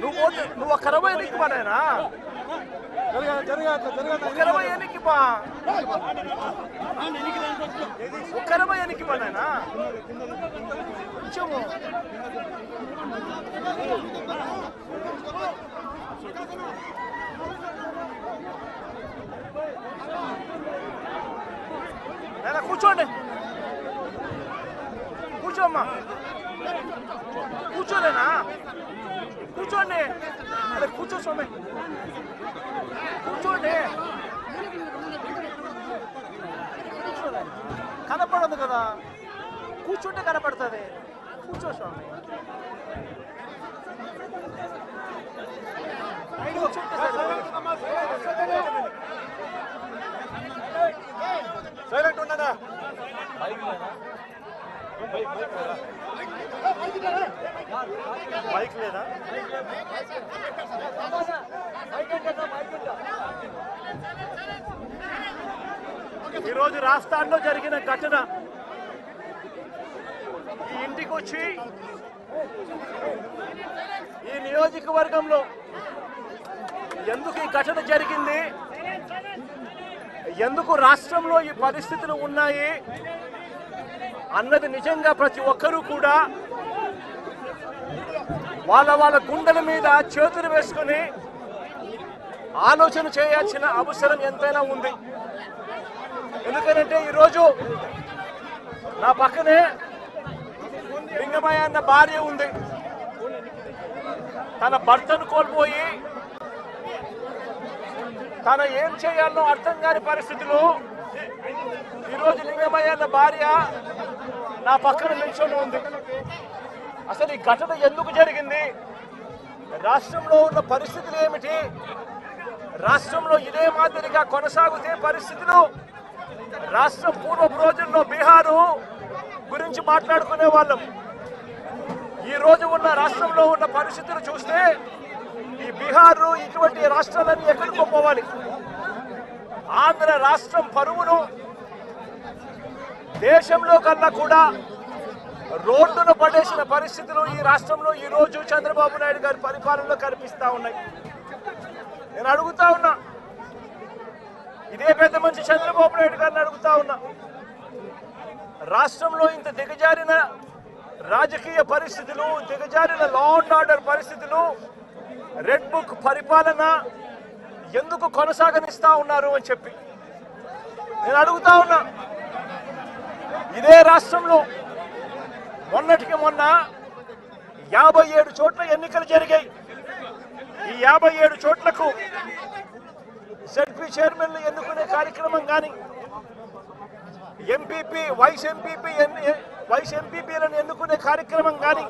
నువ్వు ఒక 40 ఎన్నికి పడాయనా 40 ఎన్నికి బా ఒక 40 ఎన్నికి పడాయనా కొంచెము నేనా కూర్చోండి కూర్చోమ్మా కూర్చోలేనా కూర్చోండి అరే కూర్చో స్వామి కూర్చోండి కనపడదు కదా కూర్చుంటే కనపడుతుంది కూర్చో స్వామి సైలెంట్ ఉన్నాడా బైక్ లేదా ఈరోజు రాజస్థాన్లో జరిగిన ఘటన ఈ ఇంటికి వచ్చి ఈ నియోజకవర్గంలో ఎందుకు ఈ ఘటన జరిగింది ఎందుకు రాష్ట్రంలో ఈ పరిస్థితులు ఉన్నాయి అన్నది నిజంగా ప్రతి ఒక్కరూ కూడా వాళ్ళ గుండెల మీద చేతులు వేసుకుని ఆలోచన చేయాల్సిన అవసరం ఎంతైనా ఉంది. ఎందుకంటే ఈరోజు నా పక్కనే లింగమయ్య అన్న భార్య ఉంది. తన భర్తను కోల్పోయి తన ఏం చేయాలో అర్థం కాని పరిస్థితిలో ఈరోజు లింగమయ్య అన్న భార్య నా పక్కన నిల్చొని ఉంది. అసలు ఈ ఘటన ఎందుకు జరిగింది, రాష్ట్రంలో ఉన్న పరిస్థితులు ఏమిటి, రాష్ట్రంలో ఇదే మాదిరిగా కొనసాగుతే పరిస్థితులు రాష్ట్రం పూర్వపు రోజుల్లో బీహారు గురించి మాట్లాడుకునే వాళ్ళం. ఈ రోజు ఉన్న రాష్ట్రంలో ఉన్న పరిస్థితులు చూస్తే ఈ బీహారు ఇటువంటి రాష్ట్రాలన్నీ ఎక్కడికో పోవాలి. ఆంధ్ర రాష్ట్రం పరువును దేశంలో కన్నా కూడా రోడ్డును పడేసిన పరిస్థితులు ఈ రాష్ట్రంలో ఈ రోజు చంద్రబాబు నాయుడు గారి పరిపాలనలో కనిపిస్తా ఉన్నాయి. నేను అడుగుతా ఉన్నా, ఇదే పెద్ద మనిషి చంద్రబాబు నాయుడు గారిని అడుగుతా ఉన్నా, రాష్ట్రంలో ఇంత దిగజారిన రాజకీయ పరిస్థితులు, దిగజారిన లా అండ్ ఆర్డర్ పరిస్థితులు, రెడ్ బుక్ పరిపాలన ఎందుకు కొనసాగనిస్తా ఉన్నారు అని చెప్పి నేను అడుగుతా ఉన్నా. ఇదే రాష్ట్రంలో మొన్నటికి మొన్న 57 చోట్ల ఎన్నికలు జరిగాయి. ఈ 57 చోట్లకు జెడ్పీ చైర్మన్లు ఎన్నుకునే కార్యక్రమం కానీ, ఎంపీపీ వైస్ ఎంపీపీలను ఎన్నుకునే కార్యక్రమం కానీ,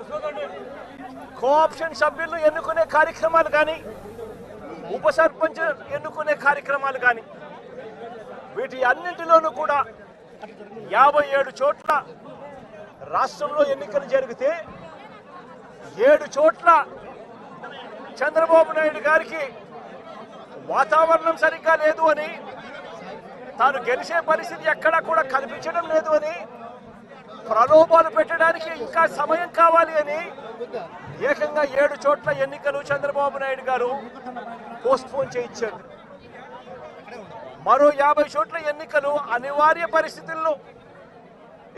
కోఆప్షన్ సభ్యులను ఎన్నుకునే కార్యక్రమాలు కానీ, ఉప సర్పంచ్ ఎన్నుకునే కార్యక్రమాలు కానీ, వీటి అన్నింటిలోనూ కూడా 57 చోట్ల రాష్ట్రంలో ఎన్నికలు జరిగితే 7 చోట్ల చంద్రబాబు నాయుడు గారికి వాతావరణం సరిగ్గా లేదు అని, తాను గెలిచే పరిస్థితి ఎక్కడా కూడా కనిపించడం లేదు అని, ప్రలోభాలు పెట్టడానికి ఇంకా సమయం కావాలి అని ఏకంగా 7 చోట్ల ఎన్నికలు చంద్రబాబు నాయుడు గారు పోస్ట్పోన్ చేయించారు. మరో 50 చోట్ల ఎన్నికలు అనివార్య పరిస్థితుల్లో,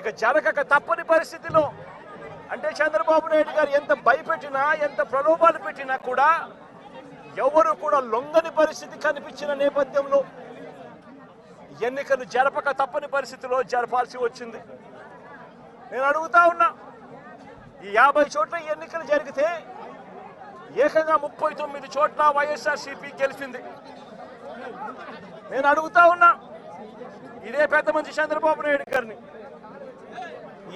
ఇక జరగక తప్పని పరిస్థితిలో, అంటే చంద్రబాబు నాయుడు గారు ఎంత భయపెట్టినా ఎంత ప్రలోభాలు పెట్టినా కూడా ఎవరు కూడా లొంగని పరిస్థితి కనిపించిన నేపథ్యంలో ఎన్నికలు జరపక తప్పని పరిస్థితిలో జరపాల్సి వచ్చింది. నేను అడుగుతా ఉన్నా, ఈ 50 చోట్ల ఎన్నికలు జరిగితే ఏకంగా 39 చోట్ల వైఎస్ఆర్సీపీ గెలిచింది. నేను అడుగుతా ఉన్నా ఇదే పెద్ద మనిషి చంద్రబాబు నాయుడు గారిని,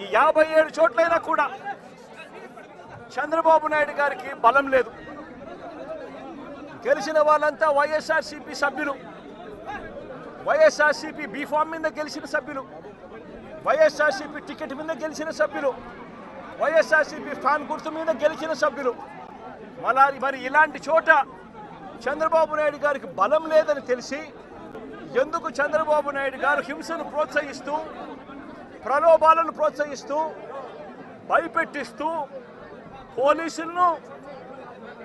ఈ 57 చోట్లైనా కూడా చంద్రబాబు నాయుడు గారికి బలం లేదు. గెలిచిన వాళ్ళంతా వైఎస్ఆర్సీపీ సభ్యులు, వైఎస్ఆర్సీపీ బీఫామ్ మీద గెలిచిన సభ్యులు, వైఎస్ఆర్సీపీ టికెట్ మీద గెలిచిన సభ్యులు, వైఎస్ఆర్సీపీ ఫ్యాన్ గుర్తు మీద గెలిచిన సభ్యులు. మరి ఇలాంటి చోట చంద్రబాబు నాయుడు గారికి బలం లేదని తెలిసి ఎందుకు చంద్రబాబు నాయుడు గారు హింసను ప్రోత్సహిస్తూ, ప్రలోభాలను ప్రోత్సహిస్తూ, భయపెట్టిస్తూ, పోలీసులను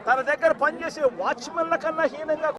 తన దగ్గర పనిచేసే వాచ్మెన్ల కన్నా హీనంగా